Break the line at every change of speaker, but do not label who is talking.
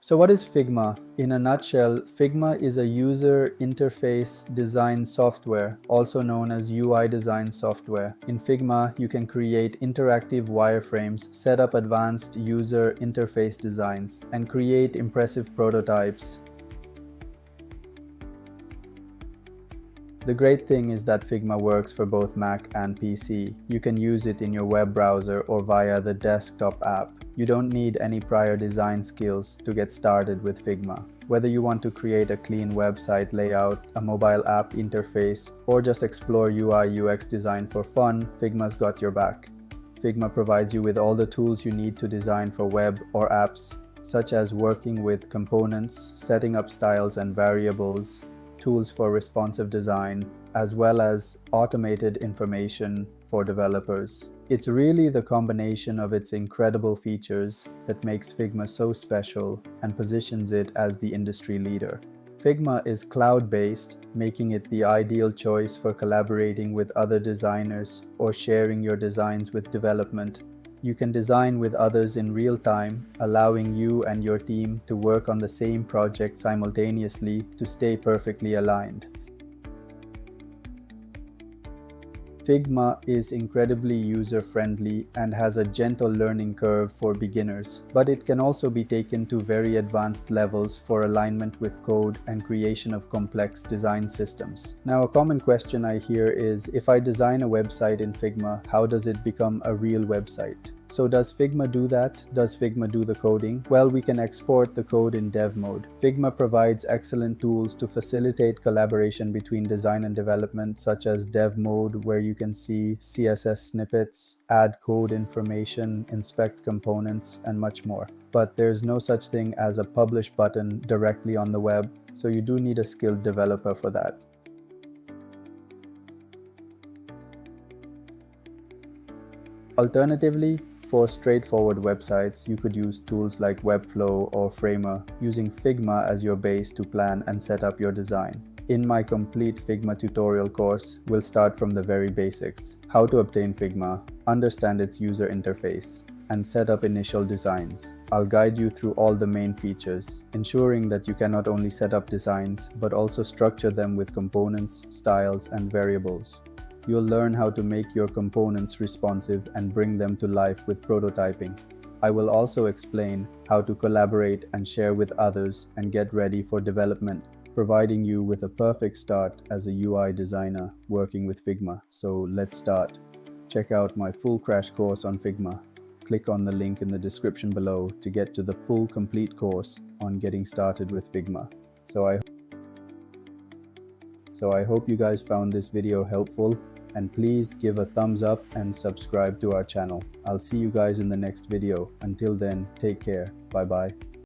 So what is Figma? In a nutshell, Figma is a user interface design software, also known as UI design software. In Figma, you can create interactive wireframes, set up advanced user interface designs, and create impressive prototypes. The great thing is that Figma works for both Mac and PC. You can use it in your web browser or via the desktop app. You don't need any prior design skills to get started with Figma. Whether you want to create a clean website layout, a mobile app interface, or just explore UI UX design for fun, Figma's got your back. Figma provides you with all the tools you need to design for web or apps, such as working with components, setting up styles and variables, tools for responsive design, as well as automated information for developers. It's really the combination of its incredible features that makes Figma so special and positions it as the industry leader. Figma is cloud-based, making it the ideal choice for collaborating with other designers or sharing your designs with development. You can design with others in real time, allowing you and your team to work on the same project simultaneously to stay perfectly aligned. Figma is incredibly user-friendly and has a gentle learning curve for beginners, but it can also be taken to very advanced levels for alignment with code and creation of complex design systems. Now, a common question I hear is, if I design a website in Figma, how does it become a real website? So does Figma do that? Does Figma do the coding? Well, we can export the code in Dev Mode. Figma provides excellent tools to facilitate collaboration between design and development, such as Dev Mode, where you can see CSS snippets, add code information, inspect components, and much more. But there's no such thing as a publish button directly on the web, so you do need a skilled developer for that. Alternatively, for straightforward websites, you could use tools like Webflow or Framer, using Figma as your base to plan and set up your design. In my complete Figma tutorial course, we'll start from the very basics: how to obtain Figma, understand its user interface, and set up initial designs. I'll guide you through all the main features, ensuring that you can not only set up designs, but also structure them with components, styles, and variables. You'll learn how to make your components responsive and bring them to life with prototyping. I will also explain how to collaborate and share with others and get ready for development, providing you with a perfect start as a UI designer working with Figma. So let's start. Check out my full crash course on Figma. Click on the link in the description below to get to the full complete course on getting started with Figma. So I hope you guys found this video helpful, and please give a thumbs up and subscribe to our channel. I'll see you guys in the next video. Until then, take care. Bye bye.